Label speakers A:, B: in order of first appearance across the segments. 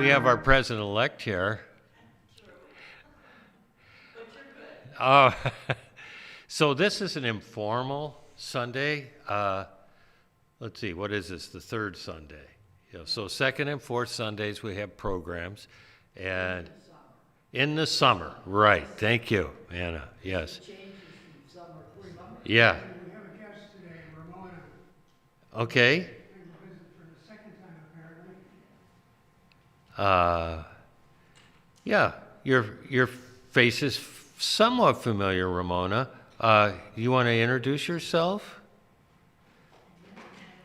A: we have our president-elect here. Oh, so this is an informal Sunday. Let's see, what is this? The third Sunday. Yeah, so second and fourth Sundays we have programs, and in the summer, right? Thank you, Anna. Yes. Yeah.
B: We have a guest today, Ramona.
A: Okay.
B: Came to visit for the second time, apparently.
A: Yeah, your face is somewhat familiar, Ramona. You want to introduce yourself?
C: I'm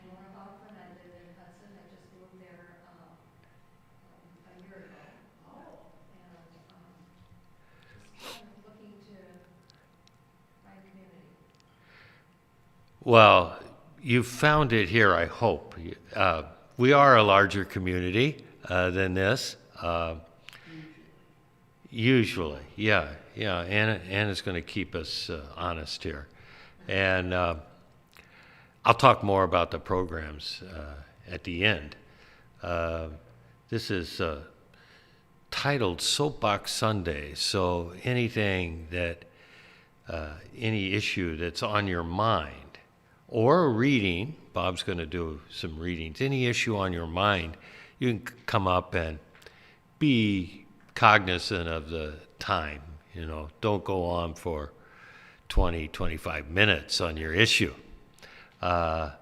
C: Laura Hoffman. I live in Hudson. I just moved there a year ago. And I'm looking to find community.
A: Well, you found it here, I hope. We are a larger community than this. Usually, yeah. Anna's going to keep us honest here. And I'll talk more about the programs at the end. This is titled Soapbox Sunday, so anything that, any issue that's on your mind, or a reading, Bob's going to do some readings, any issue on your mind, you can come up and be cognizant of the time. Don't go on for 20, 25 minutes on your issue. But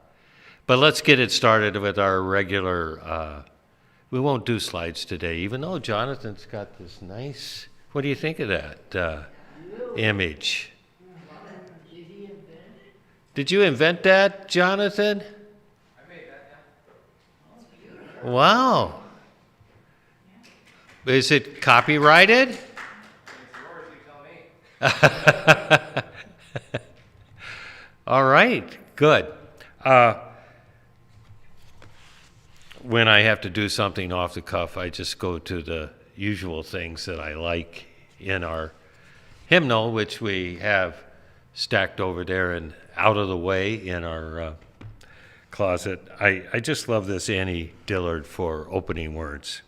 A: let's get it started with our regular, we won't do slides today, even though Jonathan's got this nice, what do you think of that image? Did you invent that, Jonathan?
D: I made that, yeah.
A: Wow. Is it copyrighted?
D: It's yours, you tell me.
A: All right, good. When I have to do something off the cuff, I just go to the usual things that I like in our hymnal, which we have stacked over there and out of the way in our closet. I just love this Annie Dillard for opening words.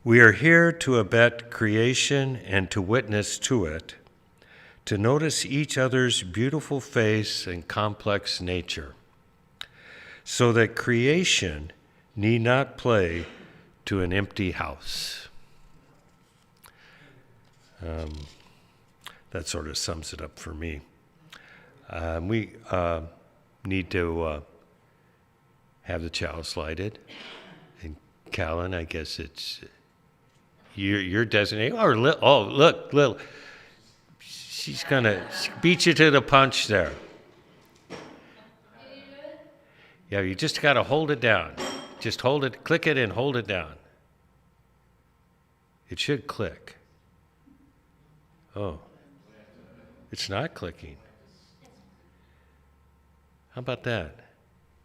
A: We are here to abet creation and to witness to it, to notice each other's beautiful face and complex nature, so that creation need not play to an empty house. That sort of sums it up for me. We need to have the chalice lighted. And Callan, I guess it's you're designated. Look, Lil. She's going to beat you to the punch there. Yeah, you just got to hold it down. Just hold it, click it and hold it down. It should click. Oh, it's not clicking. How about that?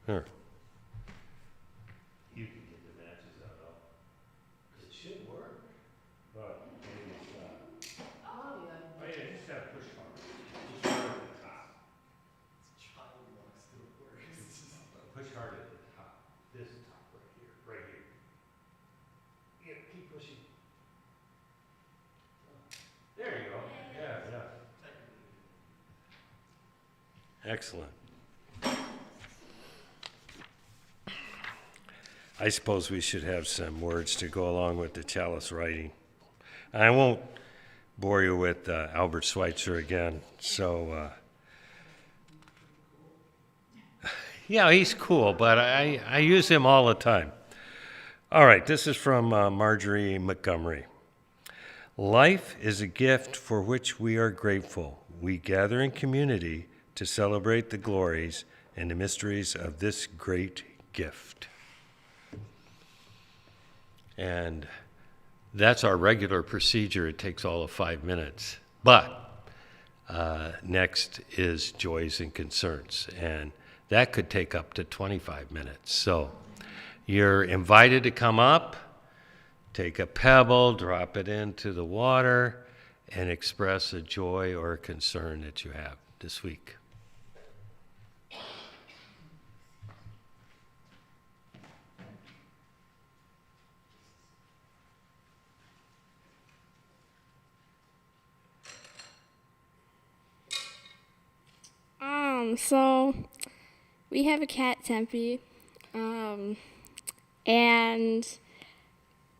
A: Here. You can get the matches out of it. It should work. But maybe it's not. Oh, yeah, just have push hard. Just hard at the top. Push hard at the top. This top right here. Right here. Yeah, keep pushing. There you go. Yeah. Excellent. I suppose we should have some words to go along with the chalice writing. I won't bore you with Albert Schweitzer again. So, yeah, he's cool, but I use him all the time. All right, this is from Marjorie Montgomery. Life is a gift for which we are grateful. We gather in community to celebrate the glories and the mysteries of this great gift. And that's our regular procedure. It takes all of 5 minutes. But next is joys and concerns. And that could take up to 25 minutes. So you're invited to come up, take a pebble, drop it into the water, and express a joy or a concern that you have this week.
E: So we have a cat, Tempe, and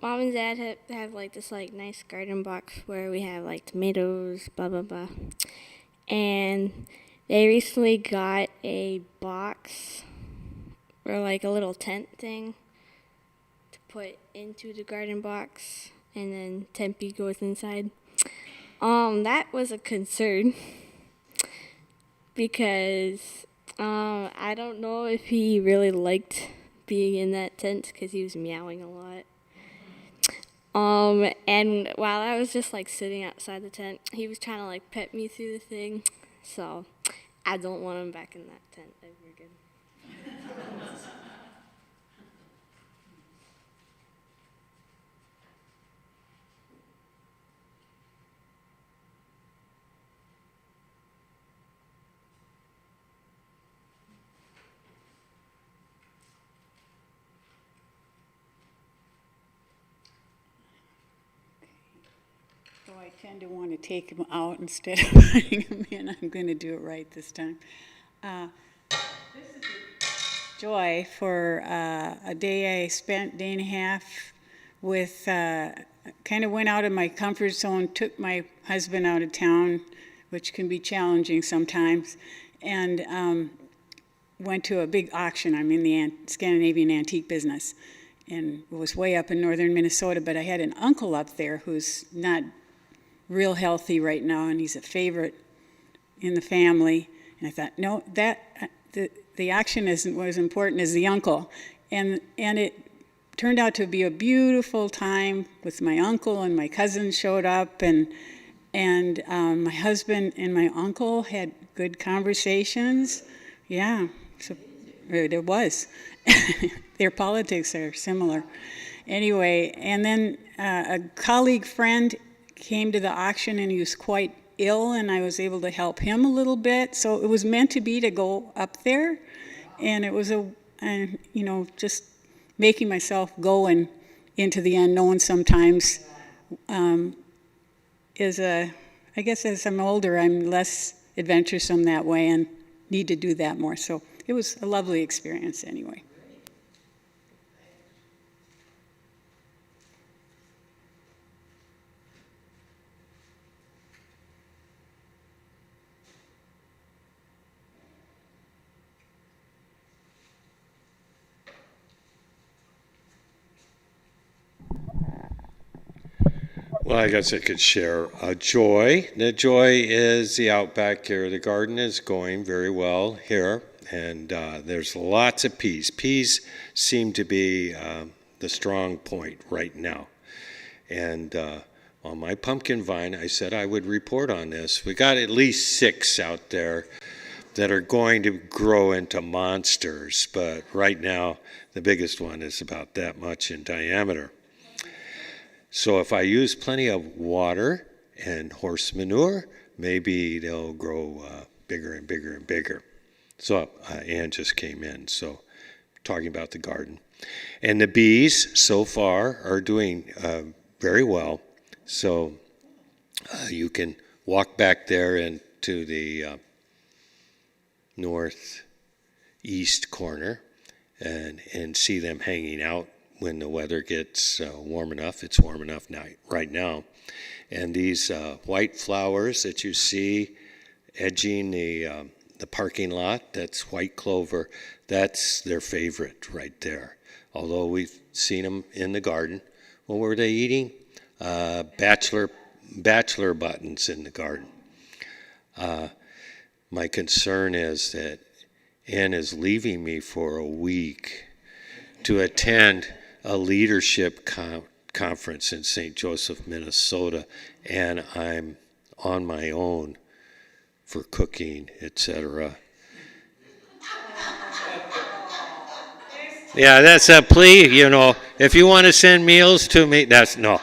E: Mom and Dad have like this like nice garden box where we have like tomatoes, blah blah blah, and they recently got a box or like a little tent thing to put into the garden box, and then Tempe goes inside. That was a concern because I don't know if he really liked being in that tent because he was meowing a lot. And while I was just like sitting outside the tent, he was trying to like pet me through the thing. So I don't want him back in that tent ever again.
F: So I tend to want to take him out instead of putting him in. I'm going to do it right this time. This is a joy for a day I spent, day and a half, with, kind of went out of my comfort zone, took my husband out of town, which can be challenging sometimes, and went to a big auction. I'm in the Scandinavian antique business, and it was way up in northern Minnesota, but I had an uncle up there who's not real healthy right now, and he's a favorite in the family. And I thought, no, that the auction isn't as important as the uncle. And it turned out to be a beautiful time with my uncle, and my cousins showed up, and my husband and my uncle had good conversations. Yeah, so it was. Their politics are similar. Anyway, and then a colleague friend came to the auction, and he was quite ill, and I was able to help him a little bit. So it was meant to be to go up there, and it was just making myself go into the unknown sometimes I guess as I'm older, I'm less adventuresome that way and need to do that more. So it was a lovely experience anyway.
A: Well, I guess I could share a joy. The joy is the outback here. The garden is going very well here, and there's lots of peas. Peas seem to be the strong point right now. And on my pumpkin vine, I said I would report on this. We got at least 6 out there that are going to grow into monsters, but right now the biggest one is about that much in diameter. So if I use plenty of water and horse manure, maybe they'll grow bigger and bigger and bigger. So Ann just came in, so talking about the garden. And the bees so far are doing very well. So you can walk back there into the northeast corner and see them hanging out when the weather gets warm enough. It's warm enough now, right now. And these white flowers that you see edging the parking lot, that's white clover. That's their favorite right there. Although we've seen them in the garden. What were they eating? Bachelor buttons in the garden. My concern is that Ann is leaving me for a week to attend a leadership conference in St. Joseph, Minnesota, and I'm on my own for cooking, etc. Yeah, that's a plea, if you want to send meals to me, that's no.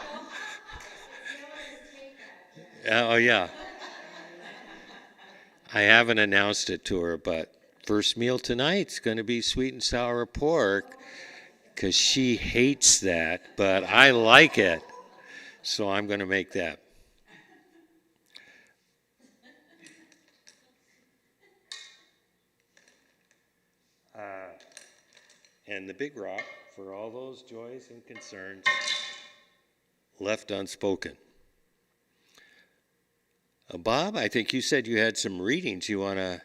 A: Oh, yeah. I haven't announced it to her, but first meal tonight's going to be sweet and sour pork, because she hates that, but I like it, so I'm going to make that. and the big rock for all those joys and concerns left unspoken. Bob, I think you said you had some readings. You want to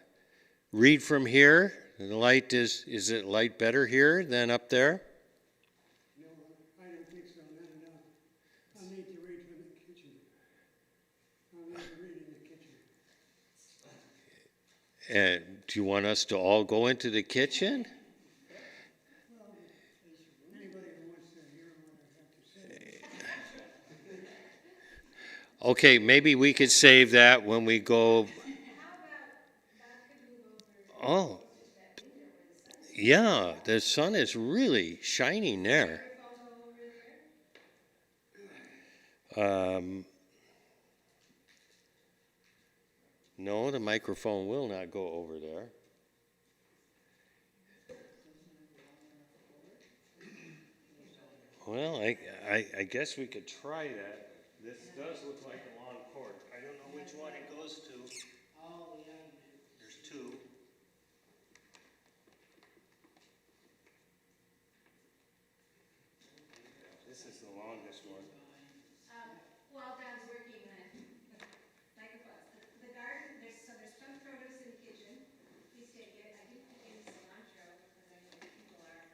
A: read from here? The light is it light better here than up there?
B: No, I don't think so, not enough. I'll need to read from the kitchen. I'll need to read in the kitchen.
A: And do you want us to all go into the kitchen?
B: Anybody who wants to hear what I have to say.
A: Okay, maybe we could save that when we go. Oh, yeah, the sun is really shining there. No, the microphone will not go over there. Well, I guess we could try that. This does look like a long cord. I don't know which one it goes to. There's two. This is the longest one.
C: While Don's working on microphones, the garden, there's some produce in the kitchen. Please take it. I do put in cilantro because I know people are,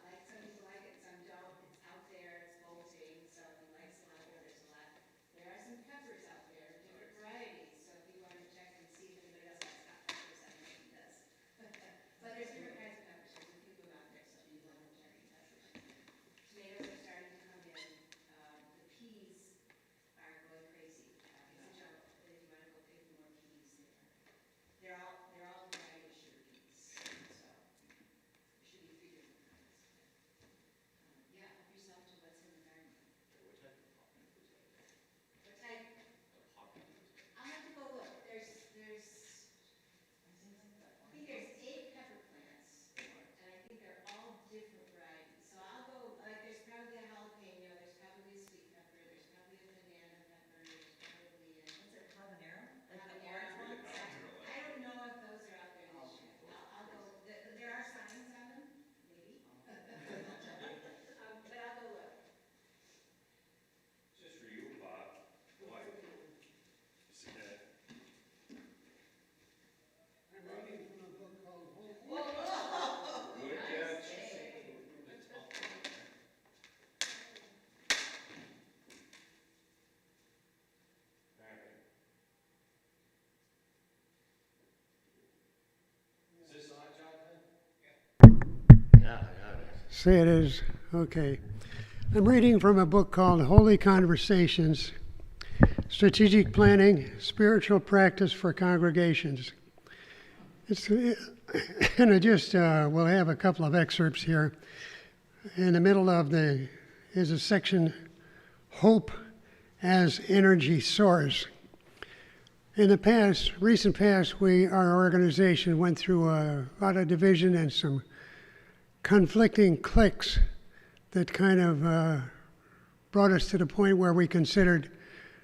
C: like, some people like it, some don't. It's out there, it's bolting, so if you like cilantro, there's a lot. There are some peppers out there, different varieties, so if you want to check and see if anybody else has hot peppers, I know he does. But there's different kinds of peppers, there's a few of them out there, so if you want to check and peppers. Tomatoes are starting to come in, the peas are going crazy. It's a jungle, if you want to go pick more peas there. They're all variety sugar peas, so you should be feeding them kinds. Yeah, help yourself to what's in the garden. What type? I'll have to go look. There's I think there's 8 pepper plants, and I think they're all different varieties. So I'll go, like, there's probably a jalapeno, there's probably a sweet pepper, there's probably a banana pepper, there's probably a... What's it, habanero? Like the orange ones? I don't know if those are out there this year. I'll go, there are signs on them, maybe. But I'll go look.
A: Just for you, Bob. Boy.
B: I'm reading from a book called
A: Good catch. Is this on, Jonathan? Yeah, it is.
B: Say it is. Okay. I'm reading from a book called Holy Conversations, Strategic Planning, Spiritual Practice for Congregations. And I just will have a couple of excerpts here. In the middle of is a section, Hope as Energy Source. In the recent past, our organization went through a lot of division and some conflicting cliques that kind of brought us to the point where we considered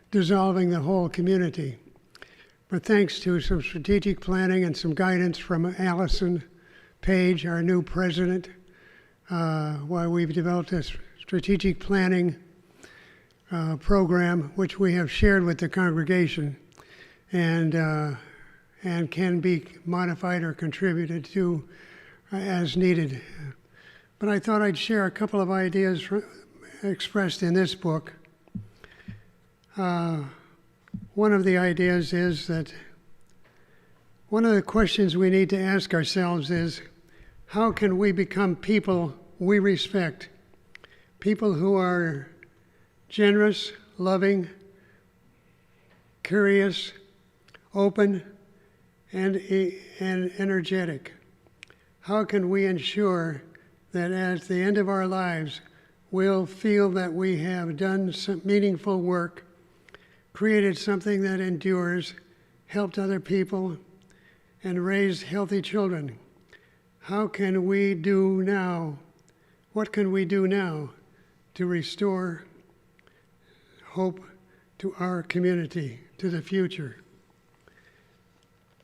B: dissolving the whole community. But thanks to some strategic planning and some guidance from Allison Page, our new president, we've developed a strategic planning program, which we have shared with the congregation and can be modified or contributed to as needed. But I thought I'd share a couple of ideas expressed in this book. One of the ideas is that one of the questions we need to ask ourselves is, how can we become people we respect? People who are generous, loving, curious, open, and energetic. How can we ensure that at the end of our lives, we'll feel that we have done some meaningful work, created something that endures, helped other people, and raised healthy children? How can we do now? What can we do now to restore hope to our community, to the future?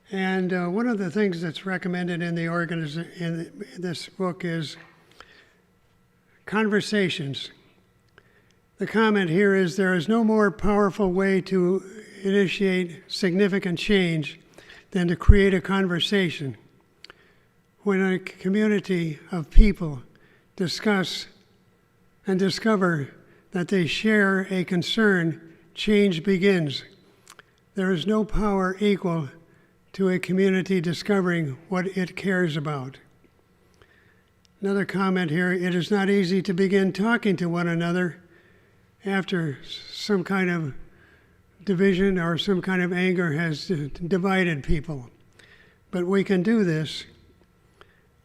B: And one of the things that's recommended in in this book is conversations. The comment here is there is no more powerful way to initiate significant change than to create a conversation. When a community of people discuss and discover that they share a concern, change begins. There is no power equal to a community discovering what it cares about. Another comment here, it is not easy to begin talking to one another after some kind of division or some kind of anger has divided people. But we can do this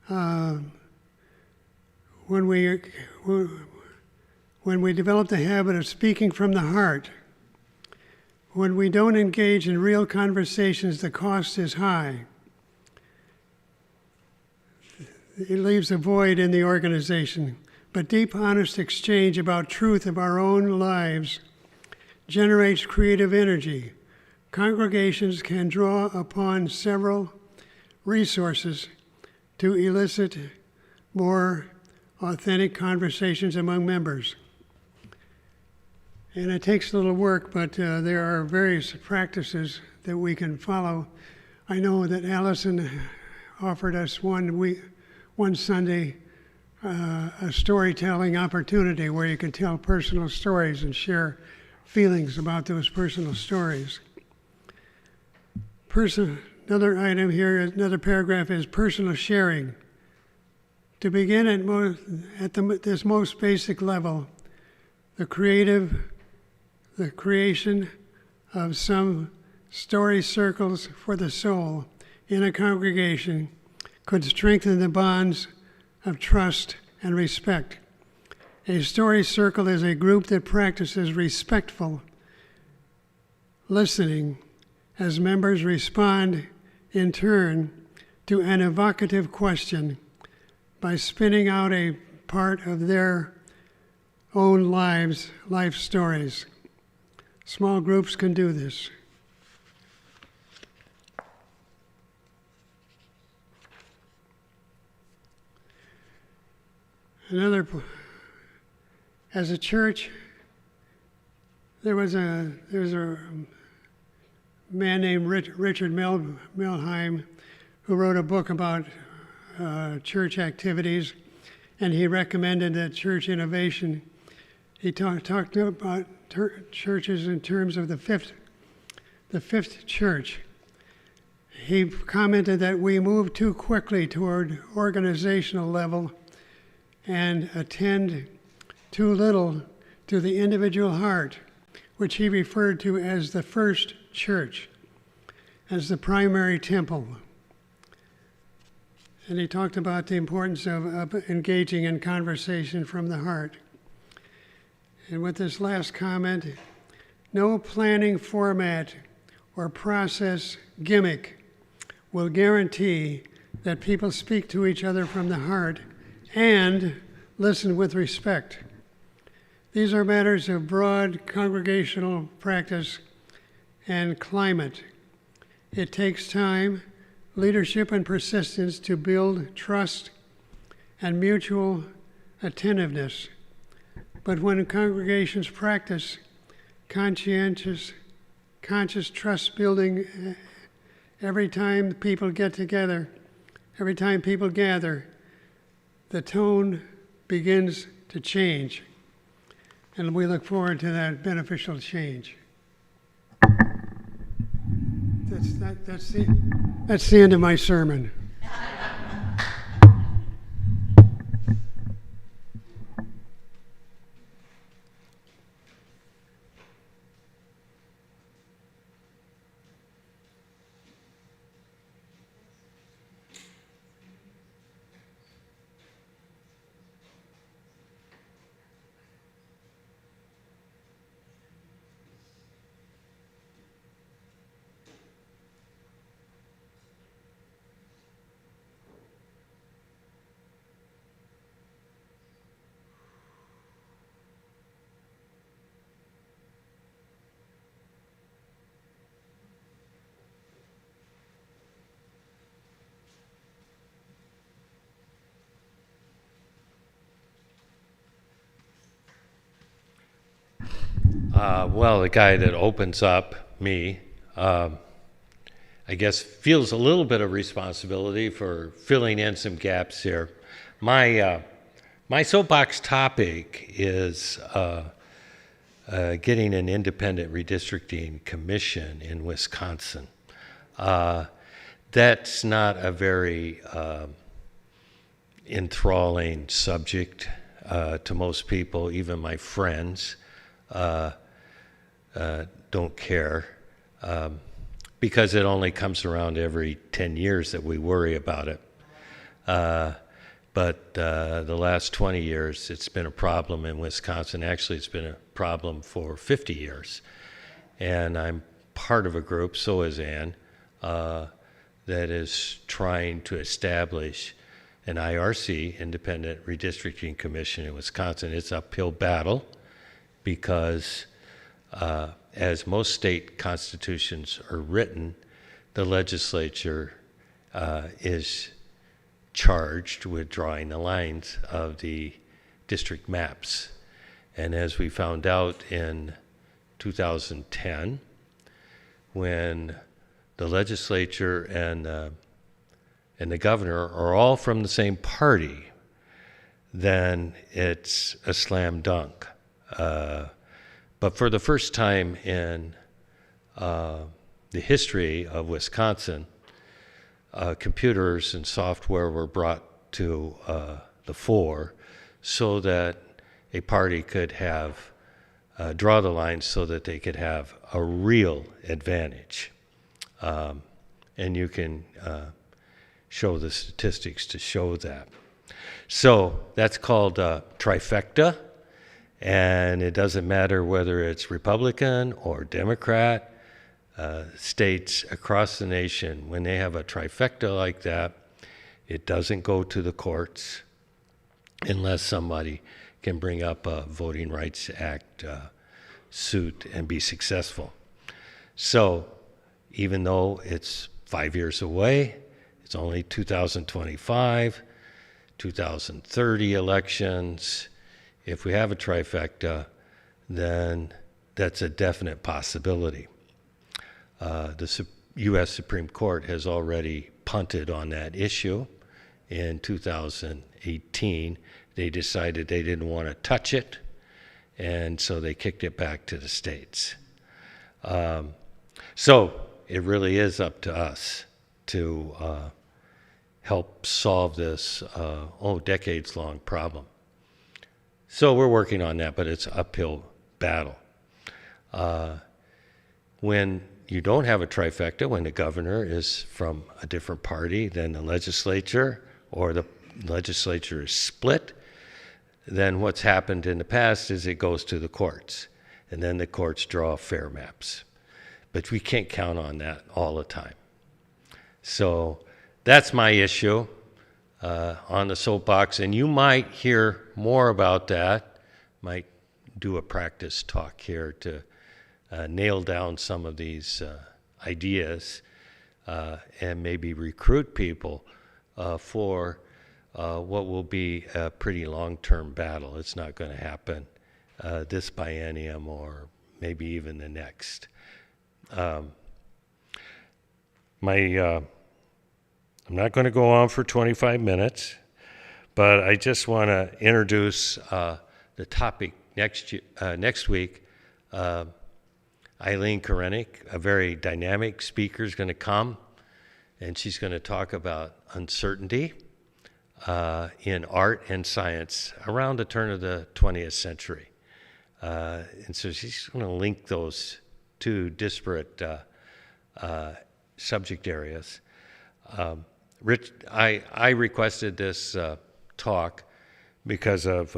B: when we develop the habit of speaking from the heart. When we don't engage in real conversations, the cost is high. It leaves a void in the organization. But deep, honest exchange about truth of our own lives generates creative energy. Congregations can draw upon several resources to elicit more authentic conversations among members. And it takes a little work, but there are various practices that we can follow. I know that Allison offered us one Sunday a storytelling opportunity where you can tell personal stories and share feelings about those personal stories. Another item here, another paragraph is personal sharing. To begin at this most basic level, the creation of some story circles for the soul in a congregation could strengthen the bonds of trust and respect. A story circle is a group that practices respectful listening as members respond in turn to an evocative question by spinning out a part of their own life stories. Small groups can do this. As a church, there's a man named Richard Milheim who wrote a book about church activities, and he recommended that church innovation. He talked about churches in terms of the fifth church. He commented that we move too quickly toward organizational level and attend too little to the individual heart, which he referred to as the first church, as the primary temple. And he talked about the importance of engaging in conversation from the heart. And with this last comment, no planning format or process gimmick will guarantee that people speak to each other from the heart and listen with respect. These are matters of broad congregational practice and climate. It takes time, leadership, and persistence to build trust and mutual attentiveness. But when congregations practice conscious trust building every time people gather, the tone begins to change. And we look forward to that beneficial change. That's the end of my sermon.
A: Well, the guy that opens up, me, I guess feels a little bit of responsibility for filling in some gaps here. My soapbox topic is getting an independent redistricting commission in Wisconsin. That's not a very enthralling subject to most people, even my friends. Don't care because it only comes around every 10 years that we worry about it. But the last 20 years, it's been a problem in Wisconsin. Actually, it's been a problem for 50 years. And I'm part of a group, so is Ann, that is trying to establish an IRC, Independent Redistricting Commission in Wisconsin. It's an uphill battle because as most state constitutions are written, the legislature is charged with drawing the lines of the district maps. And as we found out in 2010, when the legislature and the governor are all from the same party, then it's a slam dunk. But for the first time in the history of Wisconsin, computers and software were brought to the fore so that a party could have draw the lines so that they could have a real advantage. And you can show the statistics to show that. So that's called trifecta. And it doesn't matter whether it's Republican or Democrat, states across the nation, when they have a trifecta like that, it doesn't go to the courts unless somebody can bring up a Voting Rights Act suit and be successful. So even though it's 5 years away, it's only 2025, 2030 elections. If we have a trifecta, then that's a definite possibility. The U.S. Supreme Court has already punted on that issue. In 2018, they decided they didn't want to touch it, and so they kicked it back to the states. So it really is up to us to help solve this decades-long problem. So we're working on that, but it's an uphill battle. When you don't have a trifecta, when the governor is from a different party than the legislature, or the legislature is split, then what's happened in the past is it goes to the courts, and then the courts draw fair maps. But we can't count on that all the time. So that's my issue on the soapbox, and you might hear more about that, might do a practice talk here to nail down some of these ideas and maybe recruit people for what will be a pretty long-term battle. It's not going to happen this biennium or maybe even the next. I'm not going to go on for 25 minutes, but I just want to introduce the topic next week. Eileen Korenik, a very dynamic speaker, is going to come, and she's going to talk about uncertainty in art and science around the turn of the 20th century. And so she's going to link those two disparate subject areas. I requested this talk because of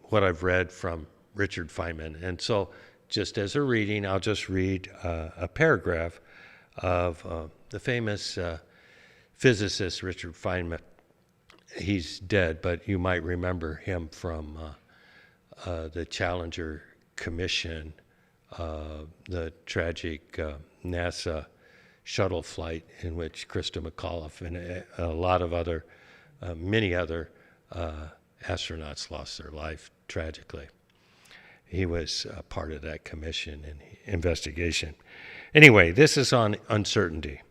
A: what I've read from Richard Feynman. And so just as a reading, I'll just read a paragraph of the famous physicist Richard Feynman. He's dead, but you might remember him from the Challenger Commission, the tragic NASA shuttle flight in which Krista McAuliffe and a lot of other, many other astronauts lost their life tragically. He was part of that commission and investigation. Anyway, this is on uncertainty.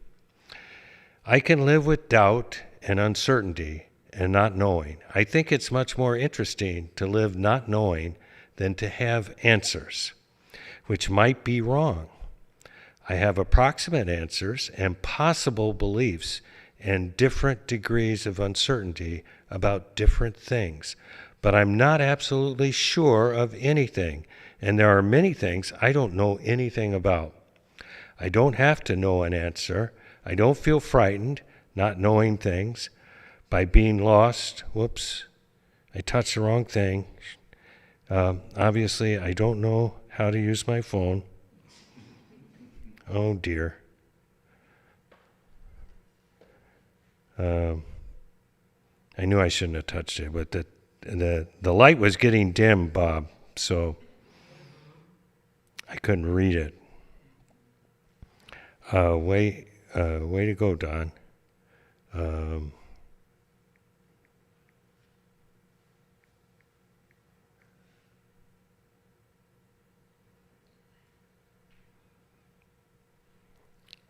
A: I can live with doubt and uncertainty and not knowing. I think it's much more interesting to live not knowing than to have answers, which might be wrong. I have approximate answers and possible beliefs and different degrees of uncertainty about different things, but I'm not absolutely sure of anything, and there are many things I don't know anything about. I don't have to know an answer. I don't feel frightened not knowing things by being lost. Whoops, I touched the wrong thing. Obviously, I don't know how to use my phone. Oh dear. I knew I shouldn't have touched it, but the light was getting dim, Bob, so I couldn't read it. Way to go, Don.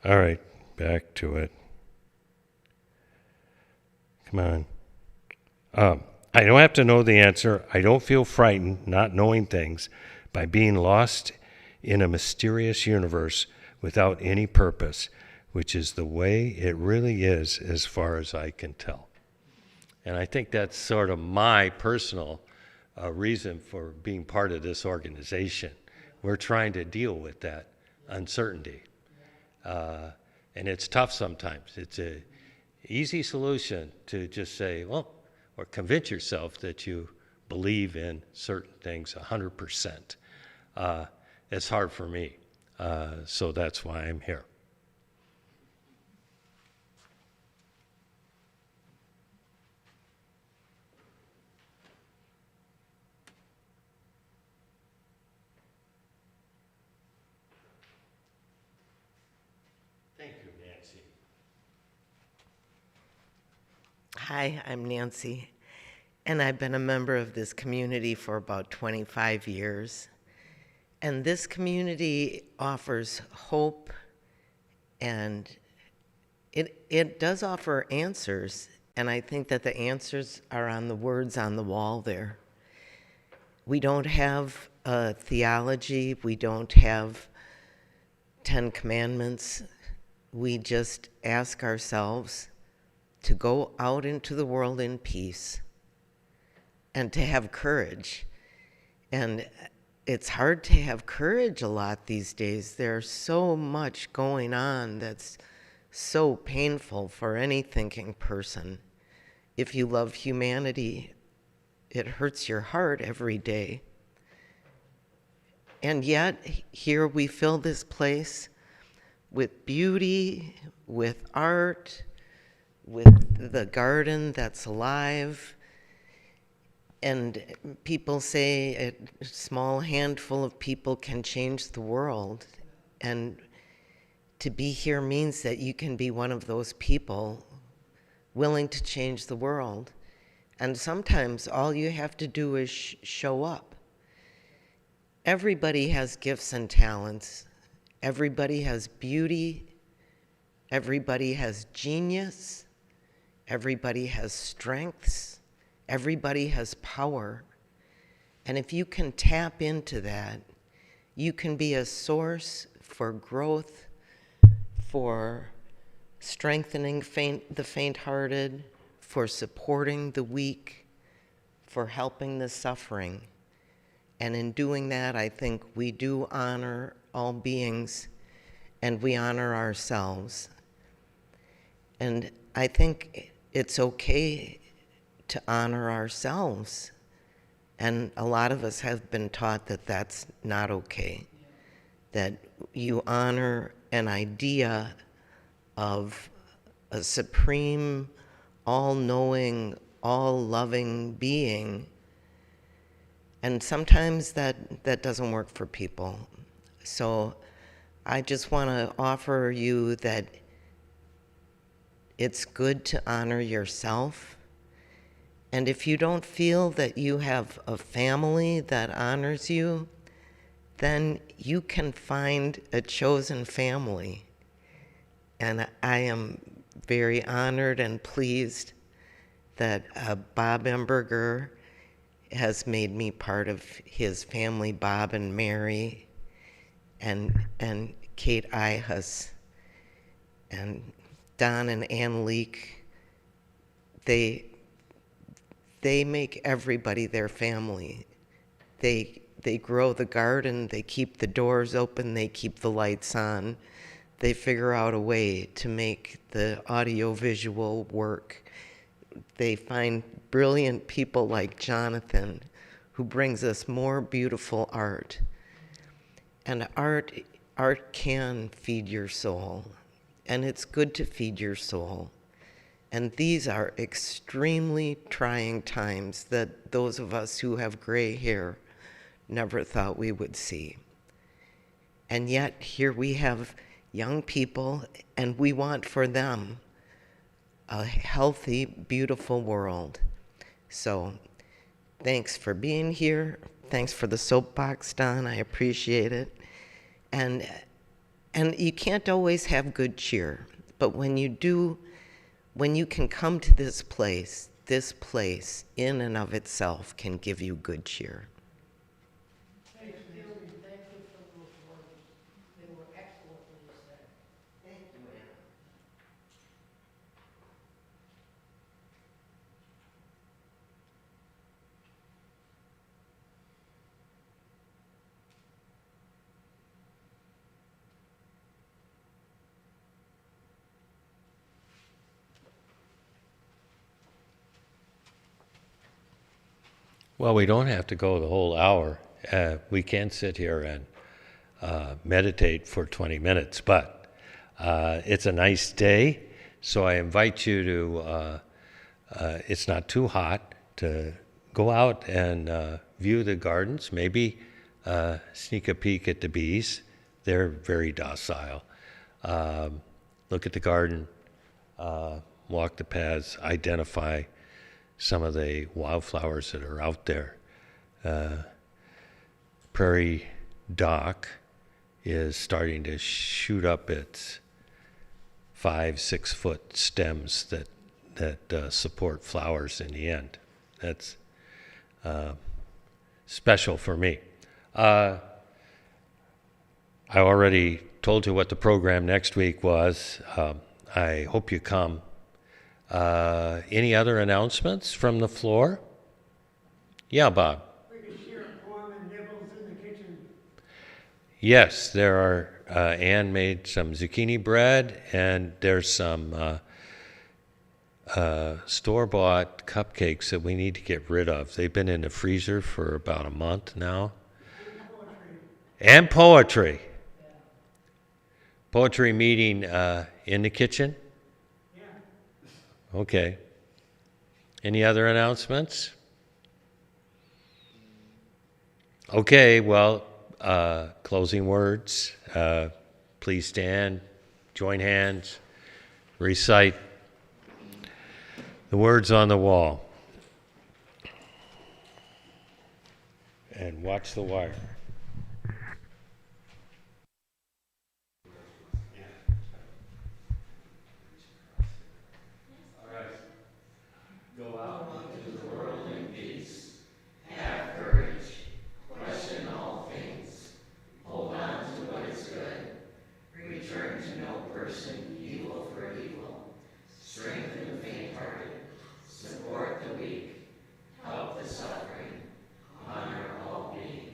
A: All right, back to it. Come on. I don't have to know the answer. I don't feel frightened not knowing things by being lost in a mysterious universe without any purpose, which is the way it really is as far as I can tell. And I think that's sort of my personal reason for being part of this organization. We're trying to deal with that uncertainty. And it's tough sometimes. It's an easy solution to just say, well, or convince yourself that you believe in certain things 100%. It's hard for me, so that's why I'm here. Thank you, Nancy.
G: Hi, I'm Nancy, and I've been a member of this community for about 25 years. And this community offers hope, and it does offer answers, and I think that the answers are on the words on the wall there. We don't have a theology, we don't have 10 commandments. We just ask ourselves to go out into the world in peace and to have courage. And it's hard to have courage a lot these days. There's so much going on that's so painful for any thinking person. If you love humanity, it hurts your heart every day. And yet, here we fill this place with beauty, with art, with the garden that's alive. And people say a small handful of people can change the world. And to be here means that you can be one of those people willing to change the world. And sometimes all you have to do is show up. Everybody has gifts and talents. Everybody has beauty. Everybody has genius. Everybody has strengths. Everybody has power. And if you can tap into that, you can be a source for growth, for strengthening the faint-hearted, for supporting the weak, for helping the suffering. And in doing that, I think we do honor all beings, and we honor ourselves. And I think it's okay to honor ourselves. And a lot of us have been taught that that's not okay, that you honor an idea of a supreme, all-knowing, all-loving being. And sometimes that doesn't work for people. So I just want to offer you that it's good to honor yourself. And if you don't feel that you have a family that honors you, then you can find a chosen family. And I am very honored and pleased that Bob Emberger has made me part of his family, Bob and Mary, and Kate Ihus, and Don and Ann Leek. They make everybody their family. They grow the garden, they keep the doors open, they keep the lights on. They figure out a way to make the audio-visual work. They find brilliant people like Jonathan, who brings us more beautiful art. And art can feed your soul, and it's good to feed your soul. And these are extremely trying times that those of us who have gray hair never thought we would see. And yet here we have young people, and we want for them a healthy, beautiful world. So thanks for being here. Thanks for the soapbox, Don. I appreciate it. And you can't always have good cheer, but when you do, when you can come to this place in and of itself can give you good cheer.
B: Thank you for those words. They were excellently said.
G: Thank you, Anna.
A: Well, we don't have to go the whole hour. We can sit here and meditate for 20 minutes, but it's a nice day, so I invite you to, it's not too hot, to go out and view the gardens, maybe sneak a peek at the bees. They're very docile. Look at the garden, walk the paths, identify some of the wildflowers that are out there. Prairie dock is starting to shoot up its 5-6 foot stems that support flowers in the end. That's special for me. I already told you what the program next week was. I hope you come. Any other announcements from the floor? Yeah, Bob.
B: We could share a poem and nibbles in the kitchen.
A: Yes, there are. Ann made some zucchini bread, and there's some store-bought cupcakes that we need to get rid of. They've been in the freezer for about a month now. And poetry. Poetry meeting in the kitchen? Okay. Any other announcements? Okay, well, closing words. Please stand, join hands, recite the words on the wall, and watch the wire.
G: Support the weak, help the suffering, honor all beings.